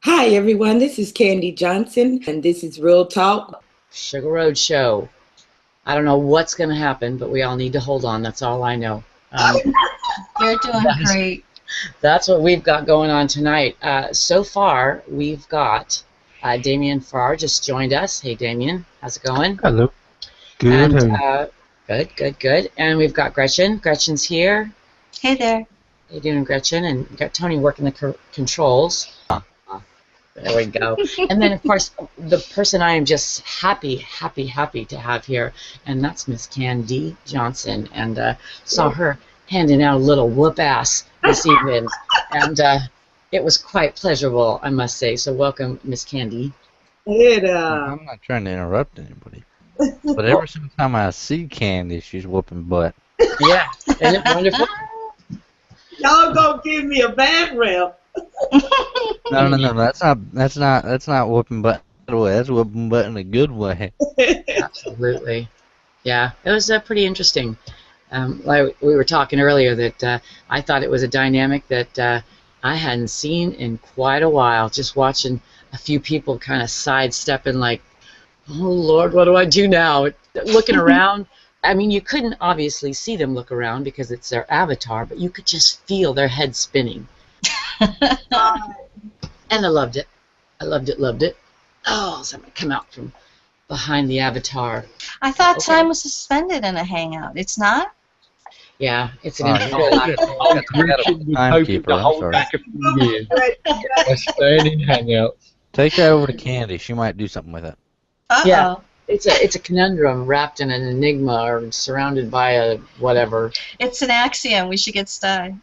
Hi, everyone. This is Candy Johnson, and this is Real Talk. Sugar Road Show. I don't know what's going to happen, but we all need to hold on. That's all I know. You're doing great. That's what we've got going on tonight. So far, we've got Damien Farr just joined us. Hey, Damien. How's it going? Hello. Good. And, good. And we've got Gretchen. Gretchen's here. Hey there. How you doing, Gretchen? And we've got Tony working the controls. There we go. And then, of course, the person I am just happy to have here, and that's Miss Candy Johnson. And saw her handing out a little whoop ass this evening, and it was quite pleasurable, I must say. So welcome, Miss Candy. I'm not trying to interrupt anybody, but every single time I see Candy, she's whooping butt. Yeah, isn't it wonderful? Y'all gonna give me a bad rep. No. That's not whooping butt way. That's whooping butt in a good way. Absolutely. Yeah, it was pretty interesting. Like we were talking earlier that I thought it was a dynamic that I hadn't seen in quite a while. Just watching a few people kind of sidestepping, like, "Oh Lord, what do I do now?" Looking around. I mean, you couldn't obviously see them look around because it's their avatar, but you could just feel their head spinning. And I loved it. Loved it. Oh, somebody come out from behind the avatar. I thought time was suspended in a hangout. It's not? Yeah, it's an timekeeper. I'm sorry. Back a few years. We're staying in hangouts. Take that over to Candy. She might do something with it. Uh-oh. Yeah. It's a conundrum wrapped in an enigma or surrounded by a whatever. It's an axiom. We should get started.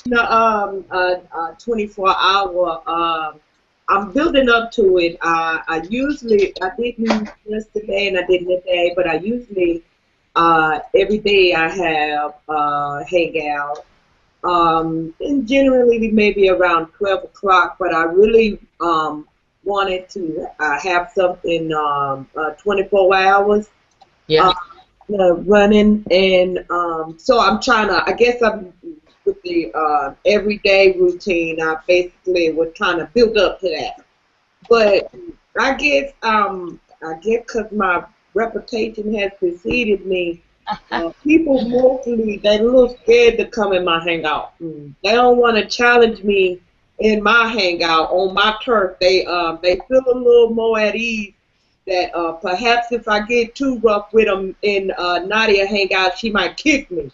24-hour. I'm building up to it. I didn't yesterday and I didn't today, but I usually every day I have hangout. And generally maybe around 12 o'clock, but I really wanted to have something 24 hours. Yeah. Running, and so I'm trying to. I guess I'm with the everyday routine. I basically was trying to build up to that, but I guess because my reputation has preceded me, people mostly they're a little scared to come in my hangout. They don't want to challenge me in my hangout on my turf. They feel a little more at ease. That perhaps if I get too rough with them in Nadia hangout, she might kick me.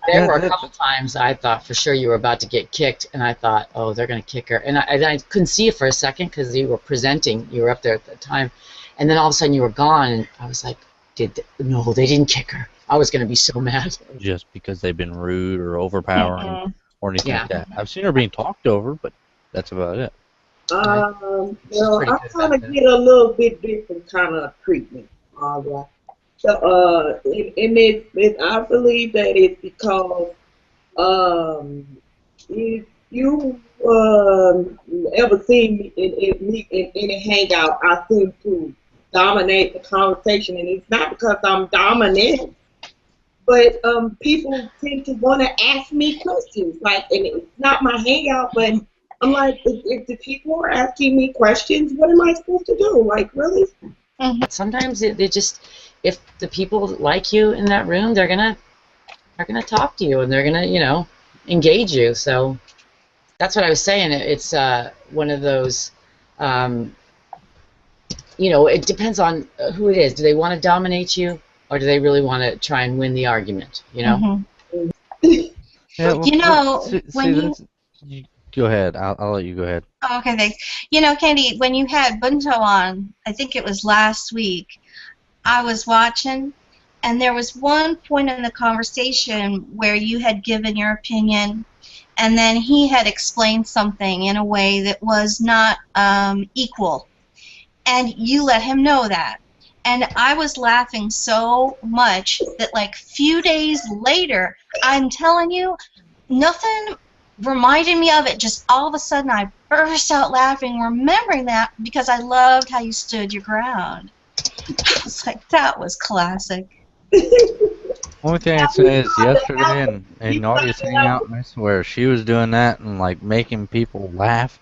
There were a couple times I thought for sure you were about to get kicked, and I thought, oh, they're going to kick her. And I couldn't see you for a second because you were presenting. You were up there at the time. And then all of a sudden you were gone, and I was like, no, they didn't kick her. I was going to be so mad. Just because they've been rude or overpowering or anything like that. I've seen her being talked over, but that's about it. Well, I kind of get a little bit different kind of treatment. All right. So, I believe that it's because if you ever seen me in any hangout, I seem to dominate the conversation, and it's not because I'm dominant, but people tend to want to ask me questions. Like, and it's not my hangout, but I'm like, if the people are asking me questions, what am I supposed to do? Like, really? Sometimes they just, if the people like you in that room, they're gonna talk to you and they're gonna, engage you. So that's what I was saying. It's one of those, it depends on who it is. Do they want to dominate you, or do they really want to try and win the argument? Yeah, well, go ahead. I'll let you go ahead. Oh, okay, thanks. Candy, when you had Bunto on, I think it was last week, I was watching, and there was one point in the conversation where you had given your opinion, and then he had explained something in a way that was not equal, and you let him know that. And I was laughing so much that, like, few days later, I'm telling you, nothing reminded me of it. Just all of a sudden I burst out laughing, remembering that, because I loved how you stood your ground. I was like, that was classic. Only thing I'd say is yesterday in Naughty's Hangout, I swear, she was doing that and like making people laugh,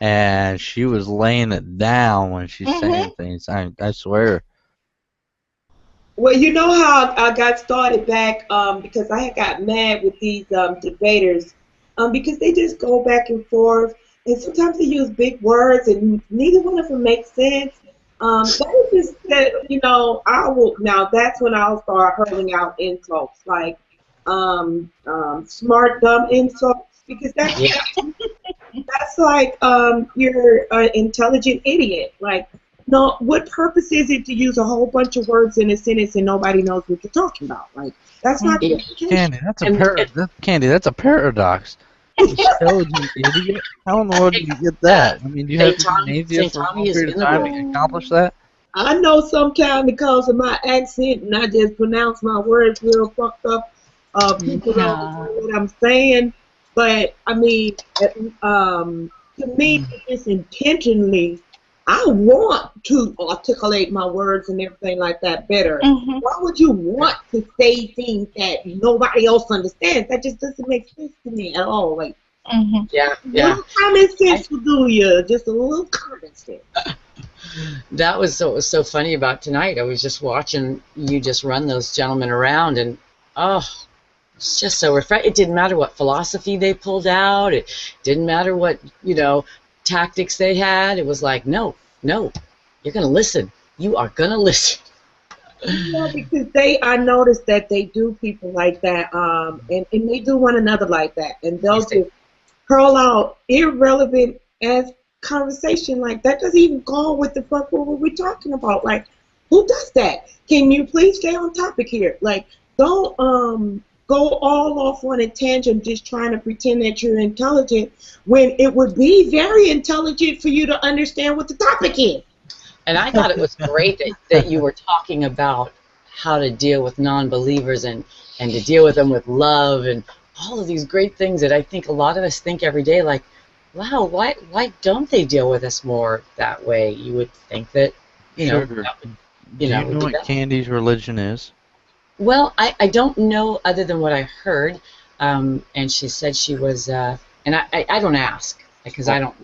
and she was laying it down when she's saying things. I swear. Well, you know how I got started back because I had got mad with these debaters because they just go back and forth, and sometimes they use big words, and neither one of them makes sense. That was just that, you know, now that's when I'll start hurling out insults like smart, dumb insults, because that's like you're an intelligent idiot. Like, no, what purpose is it to use a whole bunch of words in a sentence and nobody knows what you're talking about? Like, that's not Candy, that's a paradox. Intelligent idiot? How in the world do you get that? I mean, do you have to be an atheist for a long period of time to accomplish that? I know sometimes because of my accent and I just pronounce my words real fucked up, people don't know what I'm saying. But, I mean, to me, it's intentionally, I want to articulate my words and everything like that better. Why would you want to say things that nobody else understands? That just doesn't make sense to me at all. Like, yeah. little common sense will do you. Just a little common sense. That was what was so funny about tonight. I was just watching you just run those gentlemen around, and it's just so refreshing. It didn't matter what philosophy they pulled out. It didn't matter what, you know, tactics they had. It was like, no, you're gonna listen. You are gonna listen. Yeah, because I noticed that they do people like that, and they do one another like that, and they'll just hurl out irrelevant as conversation like that doesn't even go with the fuck what we're talking about. Like, who does that? Can you please stay on topic here? Like, don't go all off on a tangent just trying to pretend that you're intelligent when it would be very intelligent for you to understand what the topic is. And I thought it was great that you were talking about how to deal with non-believers and to deal with them with love and all of these great things that I think a lot of us think every day, like, wow, why don't they deal with us more that way? You would think that, you know, Sure. that would, Do you know what Candy's religion is? Well, I don't know other than what I heard, and she said she was, and I don't ask because I don't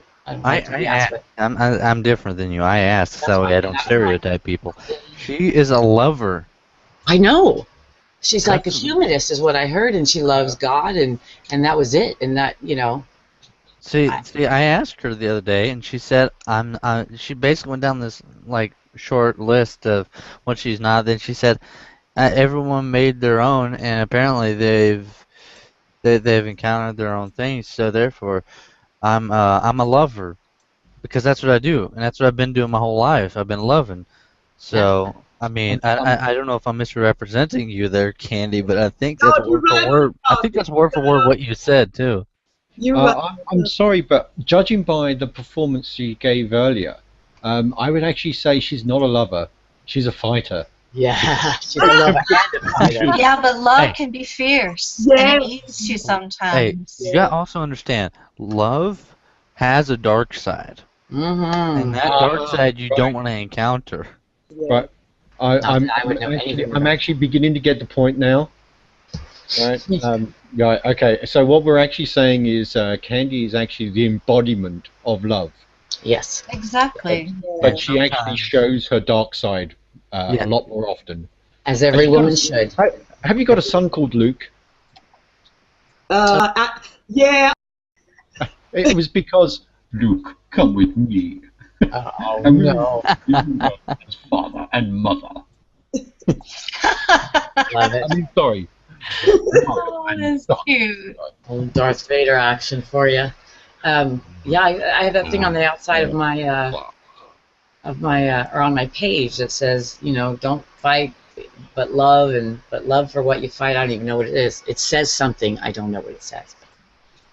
like to be asked. But I'm different than you. I ask so I don't stereotype people. She is a lover. I know. She's like a humanist, is what I heard, and she loves God, and that was it, and that, you know. See, I asked her the other day, and she said she basically went down this like short list of what she's not. Then she said everyone made their own, and apparently they've encountered their own things. So therefore, I'm a lover because that's what I do, and that's what I've been doing my whole life. I've been loving. So I mean, I don't know if I'm misrepresenting you there, Candy, but I think that's word for word. I think that's word for word what you said too. I'm sorry, but judging by the performance she gave earlier, I would actually say she's not a lover. She's a fighter. Yeah, she's a lover and a fighter. Yeah, but love can be fierce. And it needs to sometimes. Hey, you gotta also understand, love has a dark side. And that dark side you don't want to encounter. But I'm actually beginning to get the point now. Right. Yeah. Okay. So what we're actually saying is, Candy is actually the embodiment of love. Yes. Exactly. But she actually shows her dark side a lot more often. As every woman should. Have you got a son called Luke? Yeah. It was because Luke, come with me. Oh and no. His father and mother. Love it. I mean, sorry. Oh, that's cute. Darth Vader action for you. Yeah, I have that thing on the outside of my or on my page that says, you know, don't fight, but love, but love for what you fight. I don't even know what it is. It says something. I don't know what it says.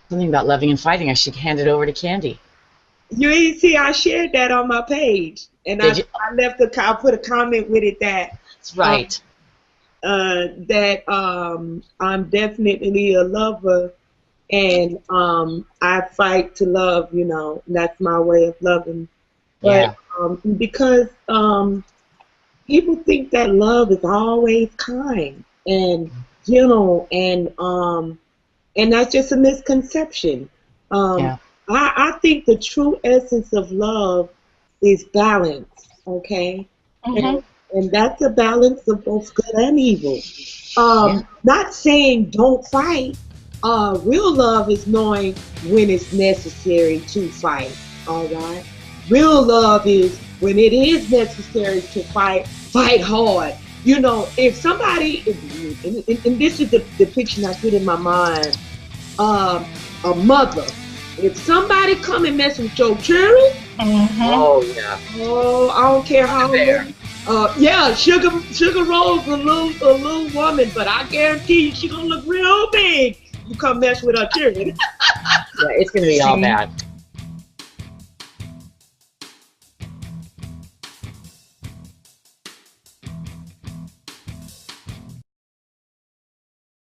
Something about loving and fighting. I should hand it over to Candy. You see, I shared that on my page, and I put a comment with it that. That's right. That I'm definitely a lover, and I fight to love. You know, that's my way of loving. But because people think that love is always kind, and gentle, and that's just a misconception. I think the true essence of love is balance, okay? And that's a balance of both good and evil. Not saying don't fight. Real love is knowing when it's necessary to fight, all right? Real love is when it is necessary to fight hard. You know, if somebody, and this is the depiction I get in my mind, a mother. If somebody come and mess with your children, oh yeah, oh, I don't care how. Yeah, Sugar Rose a little woman, but I guarantee you she gonna look real big. You come mess with her children. Yeah, it's gonna be all bad.